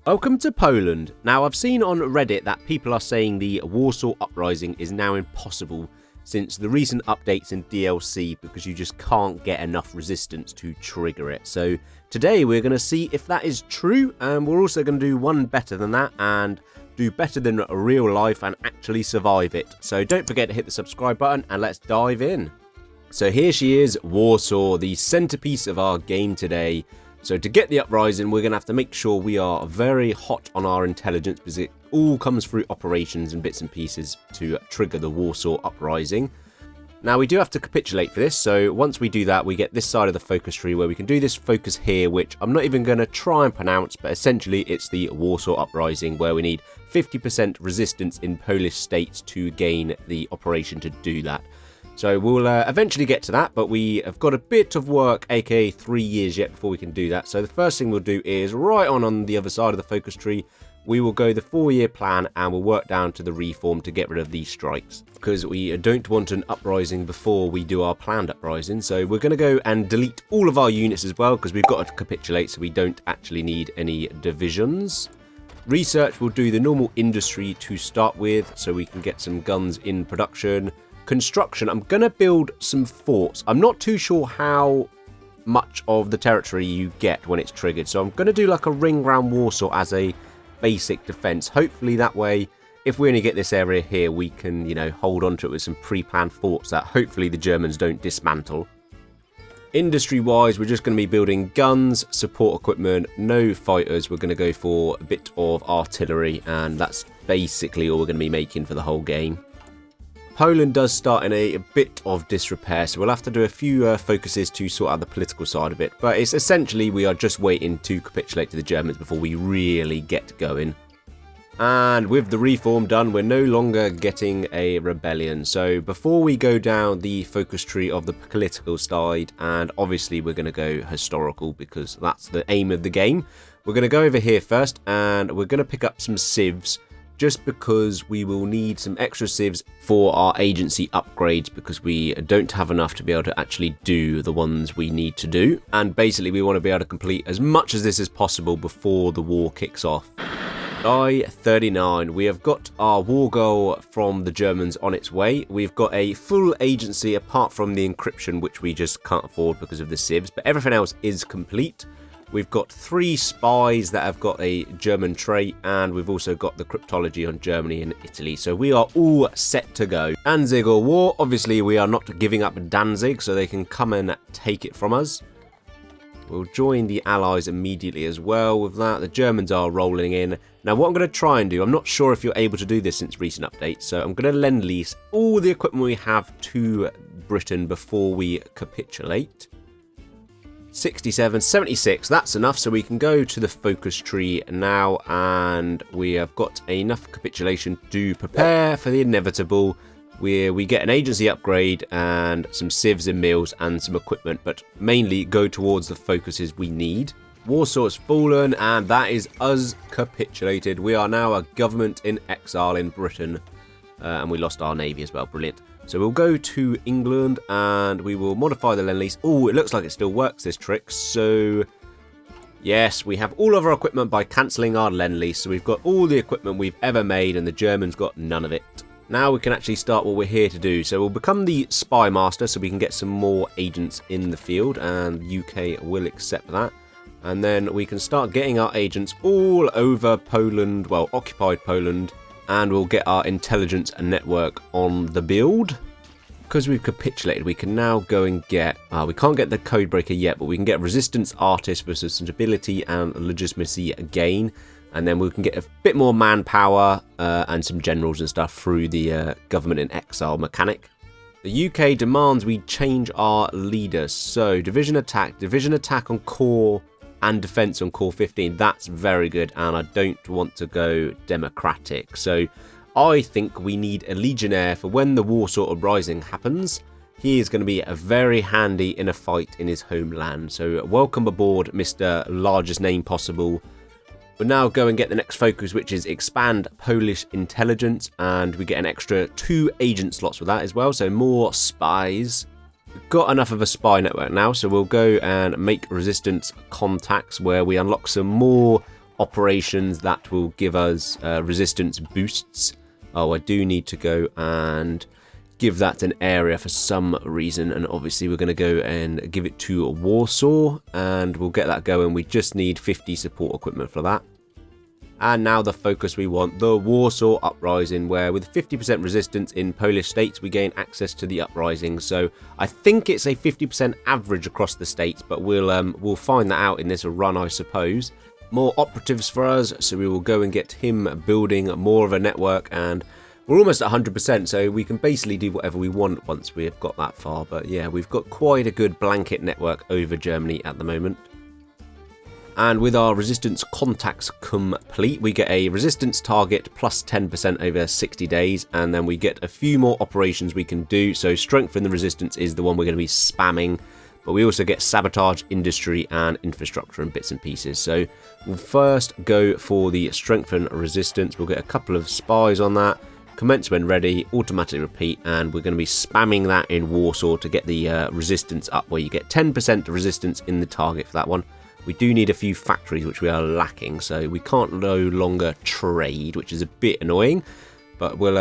Welcome to Poland. Now, I've seen on Reddit that people are saying the Warsaw Uprising is now impossible since the recent updates in DLC because you just can't get enough resistance to trigger it. So today we're going to see if that is true, and we're also going to do one better than that and do better than real life and actually survive it. So don't forget to hit the subscribe button and let's dive in. So here she is, Warsaw, the centerpiece of our game today. So to get the uprising, we're going to have to make sure we are very hot on our intelligence because it all comes through operations and bits and pieces to trigger the Warsaw uprising. Now we do have to capitulate for this, so once we do that, we get this side of the focus tree where we can do this focus here, which I'm not even going to try and pronounce, but essentially it's the Warsaw uprising where we need 50% resistance in Polish states to gain the operation to do that. So we'll eventually get to that, but we have got a bit of work, aka 3 years yet, before we can do that. So the first thing we'll do is right on the other side of the focus tree, we will go the 4-year plan and we'll work down to the reform to get rid of these strikes. Because we don't want an uprising before we do our planned uprising. So we're going to go and delete all of our units as well, because we've got to capitulate, so we don't actually need any divisions. Research, we'll do the normal industry to start with, so we can get some guns in production. Construction, I'm going to build some forts. I'm not too sure how much of the territory you get when it's triggered. So I'm going to do like a ring around Warsaw as a basic defense. Hopefully that way, if we only get this area here, we can, hold on to it with some pre-planned forts that hopefully the Germans don't dismantle. Industry-wise, we're just going to be building guns, support equipment, no fighters. We're going to go for a bit of artillery, and that's basically all we're going to be making for the whole game. Poland does start in a bit of disrepair, so we'll have to do a few focuses to sort out the political side of it. But it's essentially we are just waiting to capitulate to the Germans before we really get going. And with the reform done, we're no longer getting a rebellion. So before we go down the focus tree of the political side, and obviously we're going to go historical because that's the aim of the game, we're going to go over here first and we're going to pick up some civs. Just because we will need some extra civs for our agency upgrades because we don't have enough to be able to actually do the ones we need to do. And basically we want to be able to complete as much as this as possible before the war kicks off. I-39, we have got our war goal from the Germans on its way. We've got a full agency apart from the encryption, which we just can't afford because of the civs, but everything else is complete. We've got 3 spies that have got a German trait, and we've also got the cryptology on Germany and Italy. So we are all set to go. Danzig or war, obviously we are not giving up Danzig, so they can come and take it from us. We'll join the Allies immediately as well with that. The Germans are rolling in. Now what I'm going to try and do, I'm not sure if you're able to do this since recent updates, so I'm going to lend lease all the equipment we have to Britain before we capitulate. 67, 76, that's enough, so we can go to the focus tree now, and we have got enough capitulation to prepare for the inevitable, where we get an agency upgrade and some civs and mills and some equipment, but mainly go towards the focuses we need. Warsaw has fallen, and that is us capitulated. We are now a government in exile in Britain, and we lost our navy as well, brilliant. So we'll go to England and we will modify the Lend-Lease. Oh, it looks like it still works, this trick. So, yes, we have all of our equipment by cancelling our Lend-Lease. So we've got all the equipment we've ever made and the Germans got none of it. Now we can actually start what we're here to do. So we'll become the Spy Master so we can get some more agents in the field, and the UK will accept that. And then we can start getting our agents all over Poland, well, occupied Poland. And we'll get our intelligence and network on the build. Because we've capitulated, we can now go and get, we can't get the codebreaker yet, but we can get resistance artist for stability and legitimacy again. And then we can get a bit more manpower and some generals and stuff through the government in exile mechanic. The UK demands we change our leaders. So division attack on core and defense on core 15, that's very good, and I don't want to go democratic. So I think we need a legionnaire for when the Warsaw Uprising happens. He is going to be very handy in a fight in his homeland. So welcome aboard, Mr. Largest Name Possible. We'll now go and get the next focus, which is expand Polish intelligence, and we get an extra 2 agent slots with that as well, so more spies. We've got enough of a spy network now, so we'll go and make resistance contacts where we unlock some more operations that will give us resistance boosts. Oh, I do need to go and give that an area for some reason, and obviously we're going to go and give it to Warsaw, and we'll get that going. We just need 50 support equipment for that. And now the focus we want, the Warsaw Uprising, where with 50% resistance in Polish states, we gain access to the Uprising. So I think it's a 50% average across the states, but we'll find that out in this run, I suppose. More operatives for us, so we will go and get him building more of a network, and we're almost at 100%, so we can basically do whatever we want once we have got that far. But yeah, we've got quite a good blanket network over Germany at the moment. And with our resistance contacts complete, we get a resistance target plus 10% over 60 days, and then we get a few more operations we can do. So strengthen the resistance is the one we're going to be spamming, but we also get sabotage, industry, and infrastructure and bits and pieces. So we'll first go for the strengthen resistance. We'll get a couple of spies on that. Commence when ready, automatically repeat, and we're going to be spamming that in Warsaw to get the resistance up, where you get 10% resistance in the target for that one. We do need a few factories, which we are lacking, so we can't no longer trade, which is a bit annoying, but we'll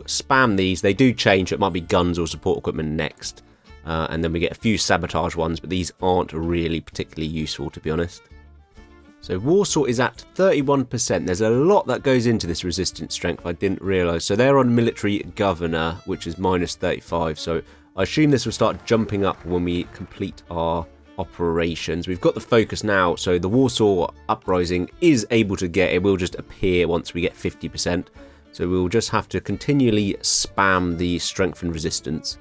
spam these. They do change, it might be guns or support equipment next, and then we get a few sabotage ones, but these aren't really particularly useful, to be honest. So Warsaw is at 31%. There's a lot that goes into this resistance strength, I didn't realise. So they're on military governor, which is minus 35. So I assume this will start jumping up when we complete our operations. We've got the focus now, so the Warsaw Uprising is able to get, it will just appear once we get 50%. So we'll just have to continually spam the strength and resistance.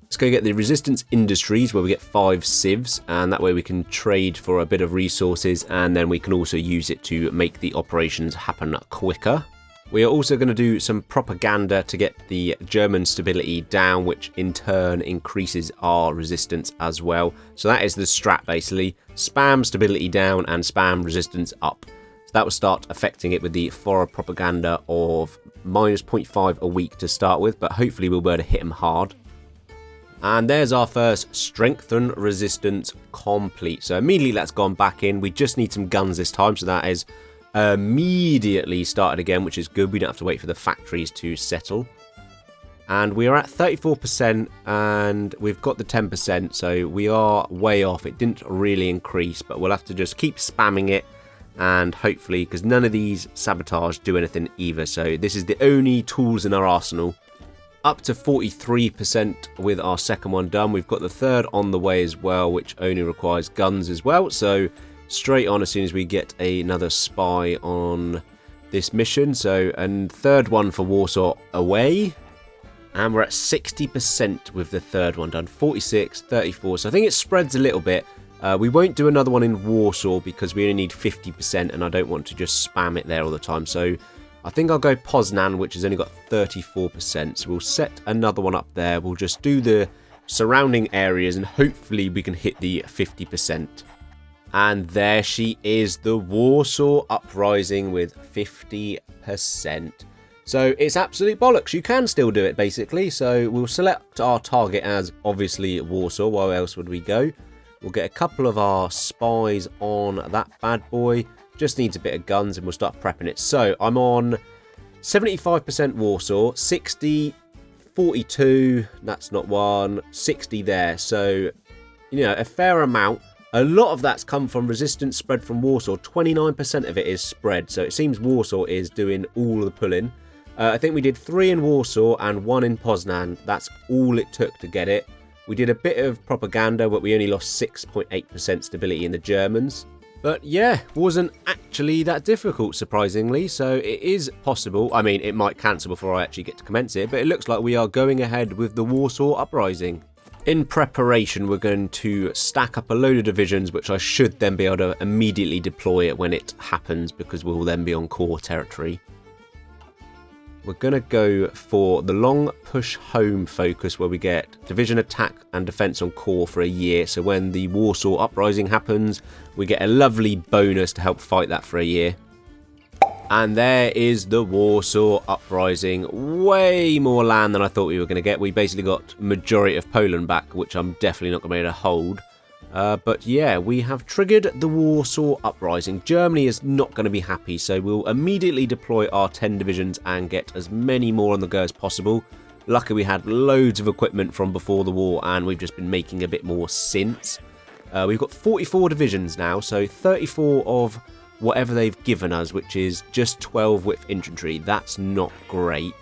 Let's go get the resistance industries, where we get 5 civs, and that way we can trade for a bit of resources, and then we can also use it to make the operations happen quicker. We are also going to do some propaganda to get the German stability down, which in turn increases our resistance as well. So that is the strat, basically. Spam stability down and spam resistance up. So that will start affecting it with the foreign propaganda of minus 0.5 a week to start with, but hopefully we'll be able to hit them hard. And there's our first strengthen resistance complete. So immediately that's gone back in. We just need some guns this time, so that is immediately started again, which is good. We don't have to wait for the factories to settle. And we are at 34%, and we've got the 10%, so we are way off. It didn't really increase, but we'll have to just keep spamming it, and hopefully, because none of these sabotage do anything either, so this is the only tools in our arsenal. Up to 43% with our second one done. We've got the third on the way as well, which only requires guns as well. So straight on as soon as we get another spy on this mission. So, and third one for Warsaw away. And we're at 60% with the third one done. 46, 34. So I think it spreads a little bit. We won't do another one in Warsaw because we only need 50%, and I don't want to just spam it there all the time. So I think I'll go Poznan, which has only got 34%. So we'll set another one up there. We'll just do the surrounding areas, and hopefully we can hit the 50%. And there she is, the Warsaw Uprising with 50%. So it's absolute bollocks. You can still do it, basically. So we'll select our target as, obviously, Warsaw. Where else would we go? We'll get a couple of our spies on that bad boy. Just needs a bit of guns, and we'll start prepping it. So I'm on 75% Warsaw, 60, 42, that's not one, 60 there. So, you know, a fair amount. A lot of that's come from resistance spread from Warsaw. 29% of it is spread. So it seems Warsaw is doing all the pulling. I think we did 3 in Warsaw and 1 in Poznan. That's all it took to get it. We did a bit of propaganda, but we only lost 6.8% stability in the Germans. But yeah, wasn't actually that difficult, surprisingly, so it is possible. I mean, it might cancel before I actually get to commence it, but it looks like we are going ahead with the Warsaw Uprising. In preparation, we're going to stack up a load of divisions, which I should then be able to immediately deploy it when it happens, because we'll then be on core territory. We're going to go for the long push home focus, where we get division attack and defense on core for a year. So when the Warsaw Uprising happens, we get a lovely bonus to help fight that for a year. And there is the Warsaw Uprising. Way more land than I thought we were going to get. We basically got majority of Poland back, which I'm definitely not going to be able to hold. But yeah, we have triggered the Warsaw Uprising. Germany is not going to be happy, so we'll immediately deploy our 10 divisions and get as many more on the go as possible. Luckily, we had loads of equipment from before the war, and we've just been making a bit more since. We've got 44 divisions now, so 34 of whatever they've given us, which is just 12 width infantry. That's not great.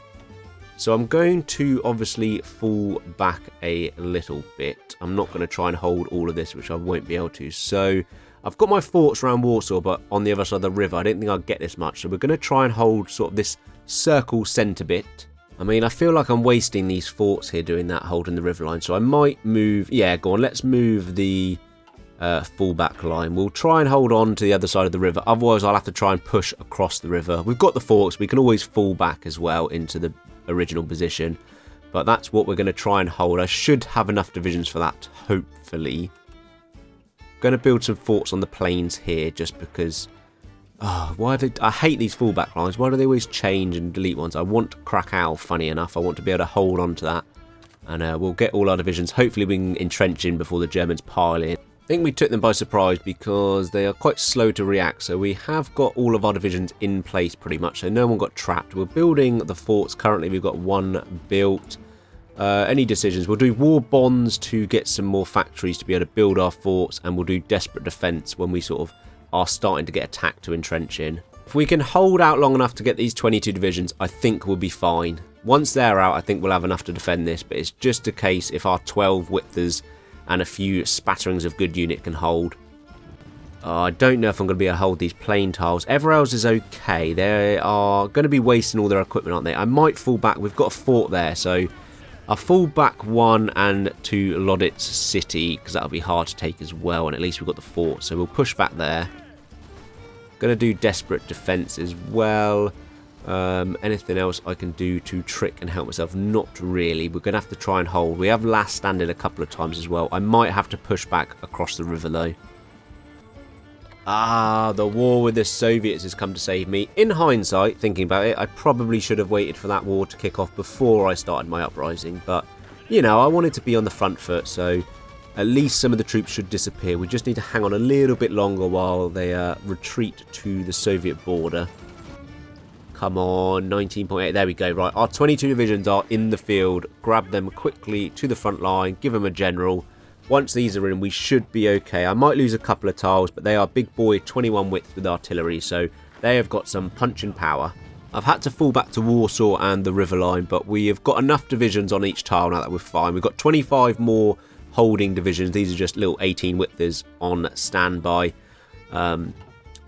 So I'm going to obviously fall back a little bit. I'm not going to try and hold all of this, which I won't be able to. So I've got my forts around Warsaw, but on the other side of the river, I didn't think I'd get this much. So we're going to try and hold sort of this circle centre bit. I mean, I feel like I'm wasting these forts here doing that, holding the river line. So I might move... Yeah, go on, let's move the full-back line. We'll try and hold on to the other side of the river. Otherwise, I'll have to try and push across the river. We've got the forts. We can always fall back as well into the original position, but that's what we're going to try and hold. I should have enough divisions for that, hopefully. Going to build some forts on the plains here, just because why have they, I hate these fallback lines. Why do they always change and delete ones? I want Krakow, funny enough. I want to be able to hold on to that, and we'll get all our divisions. Hopefully we can entrench in before the Germans pile in. I think we took them by surprise because they are quite slow to react, so we have got all of our divisions in place pretty much, so no one got trapped. We're building the forts. Currently we've got one built. Any decisions? We'll do war bonds to get some more factories to be able to build our forts, and we'll do desperate defence when we sort of are starting to get attacked to entrench in. If we can hold out long enough to get these 22 divisions, I think we'll be fine. Once they're out, I think we'll have enough to defend this, but it's just a case if our 12 Withers and a few spatterings of good unit can hold. I don't know if I'm going to be able to hold these plain tiles. Everels is okay. They are going to be wasting all their equipment, aren't they? I might fall back. We've got a fort there, so I'll fall back one and to Loditz City, because that'll be hard to take as well, and at least we've got the fort, so we'll push back there. Going to do desperate defense as well. Anything else I can do to trick and help myself? Not really. We're going to have to try and hold. We have last standing a couple of times as well. I might have to push back across the river though. The war with the Soviets has come to save me. In hindsight, thinking about it, I probably should have waited for that war to kick off before I started my uprising. But, you know, I wanted to be on the front foot, so at least some of the troops should disappear. We just need to hang on a little bit longer while they retreat to the Soviet border. Come on, 19.8, there we go. Right, our 22 divisions are in the field. Grab them quickly to the front line, give them a general. Once these are in, we should be okay. I might lose a couple of tiles, but they are big boy 21 width with artillery, so they have got some punching power. I've had to fall back to Warsaw and the river line, but we have got enough divisions on each tile now that we're fine. We've got 25 more holding divisions. These are just little 18 widthers on standby.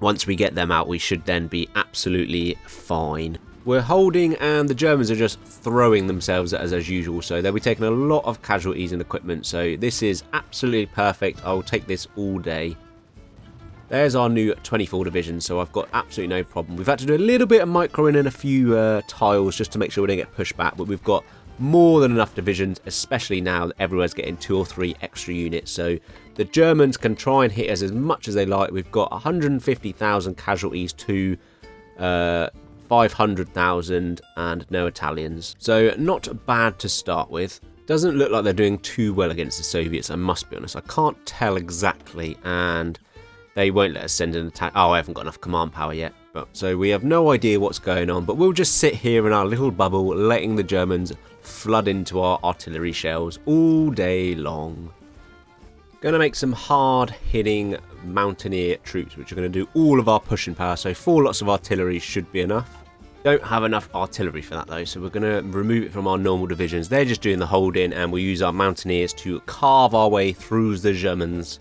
Once we get them out, we should then be absolutely fine. We're holding, and the Germans are just throwing themselves at us as usual, so they'll be taking a lot of casualties and equipment, so this is absolutely perfect. I'll take this all day. There's our new 24 division, so I've got absolutely no problem. We've had to do a little bit of microing in a few tiles just to make sure we don't get pushed back, but we've got more than enough divisions, especially now that everywhere's getting 2 or 3 extra units, so the Germans can try and hit us as much as they like. We've got 150,000 casualties to 500,000 and no Italians, so not bad to start with. Doesn't look like they're doing too well against the Soviets, I must be honest. I can't tell exactly, and they won't let us send an attack. I haven't got enough command power yet, so we have no idea what's going on, but we'll just sit here in our little bubble letting the Germans flood into our artillery shells all day long. Going to make some hard-hitting mountaineer troops, which are going to do all of our pushing power, so 4 lots of artillery should be enough. Don't have enough artillery for that though, so we're going to remove it from our normal divisions. They're just doing the holding, and we'll use our mountaineers to carve our way through the Germans.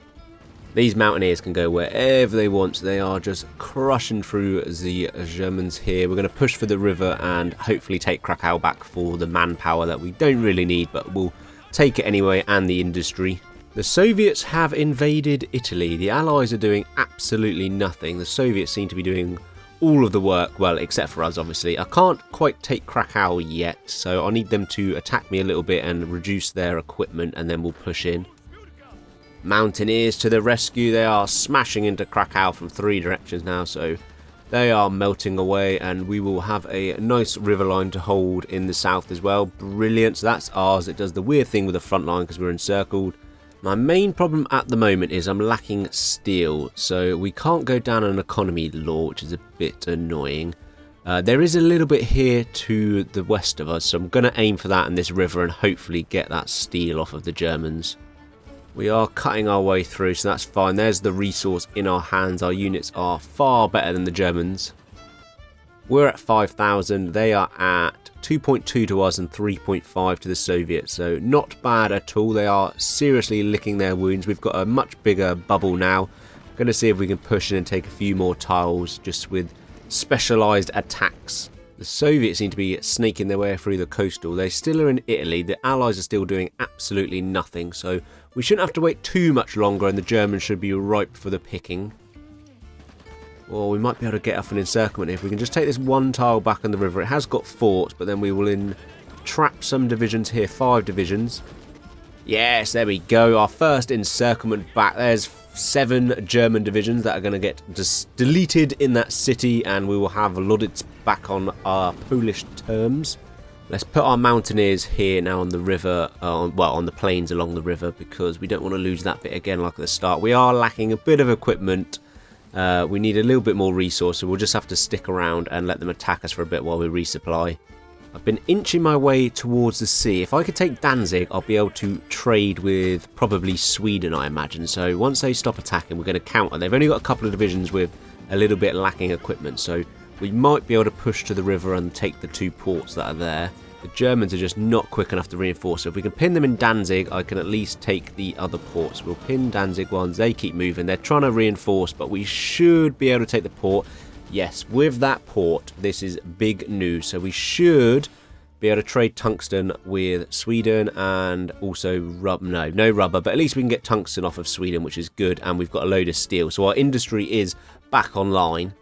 These mountaineers can go wherever they want. They are just crushing through the Germans here. We're going to push for the river and hopefully take Krakow back for the manpower that we don't really need, but we'll take it anyway, and the industry. The Soviets have invaded Italy. The Allies are doing absolutely nothing. The Soviets seem to be doing all of the work, well, except for us, obviously. I can't quite take Krakow yet, so I need them to attack me a little bit and reduce their equipment, and then we'll push in. Mountaineers to the rescue. They are smashing into Krakow from 3 directions now, so they are melting away, and we will have a nice river line to hold in the south as well. Brilliant. So that's ours. It does the weird thing with the front line because we're encircled. My main problem at the moment is I'm lacking steel, so we can't go down an economy law, which is a bit annoying. There is a little bit here to the west of us, so I'm going to aim for that in this river and hopefully get that steel off of the Germans. We are cutting our way through, so that's fine. There's the resource in our hands. Our units are far better than the Germans. We're at 5,000. They are at 2.2 to us and 3.5 to the Soviets. So not bad at all. They are seriously licking their wounds. We've got a much bigger bubble now. Going to see if we can push in and take a few more tiles just with specialised attacks. The Soviets seem to be snaking their way through the coastal. They still are in Italy. The Allies are still doing absolutely nothing. So we shouldn't have to wait too much longer and the Germans should be ripe for the picking. Or we might be able to get off an encirclement if we can just take this one tile back on the river. It has got forts, but then we will entrap some divisions here. 5 divisions. Yes, there we go. Our first encirclement back. There's 7 German divisions that are going to get just deleted in that city, and we will have Loditz back on our Polish terms. Let's put our mountaineers here now on the river, on the plains along the river, because we don't want to lose that bit again like at the start. We are lacking a bit of equipment. We need a little bit more resource, so we'll just have to stick around and let them attack us for a bit while we resupply. I've been inching my way towards the sea. If I could take Danzig, I'll be able to trade with probably Sweden, I imagine. So once they stop attacking, we're going to counter. They've only got a couple of divisions with a little bit lacking equipment, so we might be able to push to the river and take the 2 ports that are there. The Germans are just not quick enough to reinforce. So if we can pin them in Danzig, I can at least take the other ports. We'll pin Danzig ones. They keep moving. They're trying to reinforce, but we should be able to take the port. Yes, with that port, this is big news. So we should be able to trade tungsten with Sweden and also no rubber, but at least we can get tungsten off of Sweden, which is good. And we've got a load of steel. So our industry is back online.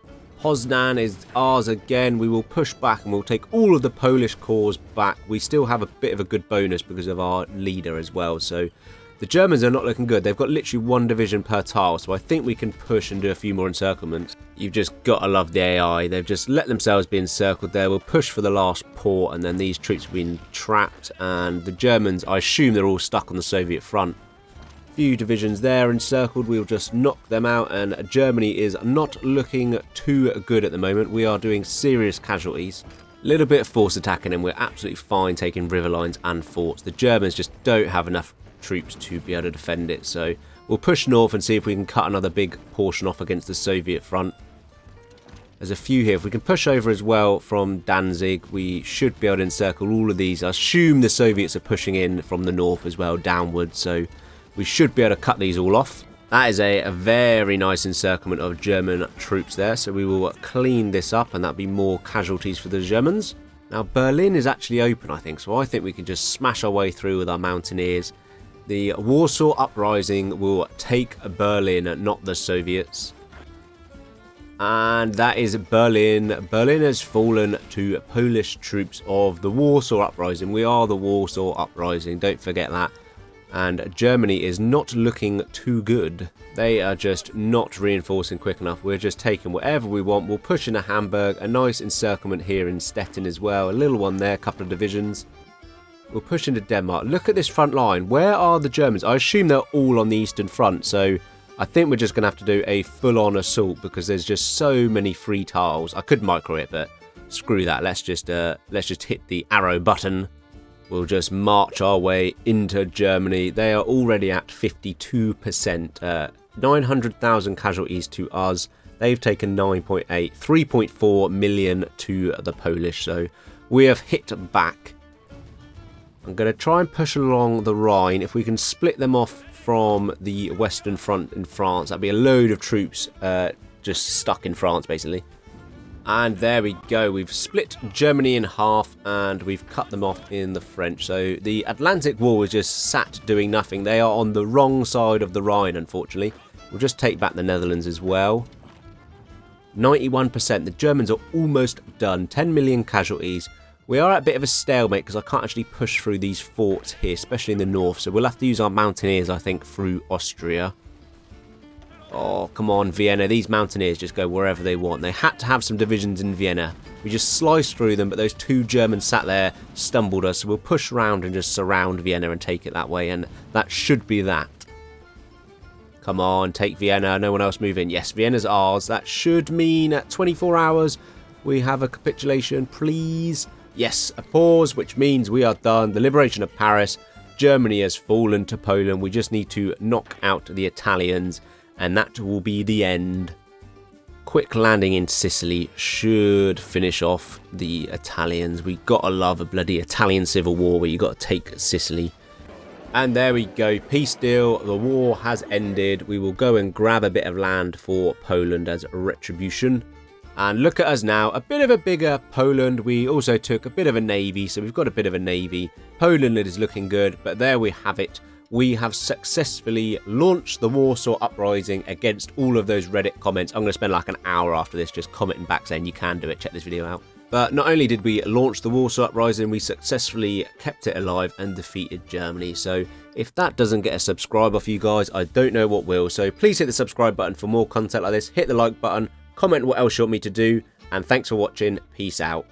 Poznan is ours again. We will push back and we'll take all of the Polish cores back. We still have a bit of a good bonus because of our leader as well. So the Germans are not looking good. They've got literally 1 division per tile. So I think we can push and do a few more encirclements. You've just got to love the AI. They've just let themselves be encircled there. We'll push for the last port and then these troops have been trapped. And the Germans, I assume they're all stuck on the Soviet front. Few divisions there encircled. We'll just knock them out, and Germany is not looking too good at the moment. We are doing serious casualties. A little bit of force attacking and we're absolutely fine taking river lines and forts. The Germans just don't have enough troops to be able to defend it, so we'll push north and see if we can cut another big portion off against the Soviet front. There's a few here. If we can push over as well from Danzig, we should be able to encircle all of these. I assume the Soviets are pushing in from the north as well, downwards, so we should be able to cut these all off. That is a very nice encirclement of German troops there. So we will clean this up and that'll be more casualties for the Germans. Now Berlin is actually open, I think. So I think we can just smash our way through with our mountaineers. The Warsaw Uprising will take Berlin, not the Soviets. And that is Berlin. Berlin has fallen to Polish troops of the Warsaw Uprising. We are the Warsaw Uprising, don't forget that. And Germany is not looking too good. They are just not reinforcing quick enough. We're just taking whatever we want. We'll push into Hamburg. A nice encirclement here in Stettin as well. A little one there, a couple of divisions. We'll push into Denmark. Look at this front line. Where are the Germans? I assume they're all on the Eastern Front. So I think we're just going to have to do a full-on assault because there's just so many free tiles. I could micro it, but screw that. Let's just hit the arrow button. We'll just march our way into Germany. They are already at 52%. 900,000 casualties to us. They've taken 9.8. 3.4 million to the Polish. So we have hit back. I'm going to try and push along the Rhine. If we can split them off from the Western Front in France, that'd be a load of troops just stuck in France, basically. And there we go. We've split Germany in half and we've cut them off in the French. So the Atlantic Wall is just sat doing nothing. They are on the wrong side of the Rhine, unfortunately. We'll just take back the Netherlands as well. 91%. The Germans are almost done. 10 million casualties. We are at a bit of a stalemate because I can't actually push through these forts here, especially in the north. So we'll have to use our mountaineers, I think, through Austria. Oh, come on, Vienna. These mountaineers just go wherever they want. They had to have some divisions in Vienna. We just sliced through them, but those 2 Germans sat there, stumbled us. So we'll push around and just surround Vienna and take it that way, and that should be that. Come on, take Vienna. No one else move in. Yes, Vienna's ours. That should mean at 24 hours we have a capitulation, please. Yes, a pause, which means we are done. The liberation of Paris. Germany has fallen to Poland. We just need to knock out the Italians, and that will be the end. Quick landing in Sicily should finish off the Italians. We gotta love a bloody Italian civil war where you gotta take Sicily. And there we go, peace deal, the war has ended. We will go and grab a bit of land for Poland as retribution. And look at us now, a bit of a bigger Poland. We also took a bit of a navy, so we've got a bit of a navy. Poland is looking good, but there we have it. We have successfully launched the Warsaw Uprising against all of those Reddit comments. I'm going to spend like an hour after this just commenting back saying you can do it, check this video out. But not only did we launch the Warsaw Uprising, we successfully kept it alive and defeated Germany. So if that doesn't get a subscribe off you guys, I don't know what will. So please hit the subscribe button for more content like this. Hit the like button, comment what else you want me to do. And thanks for watching. Peace out.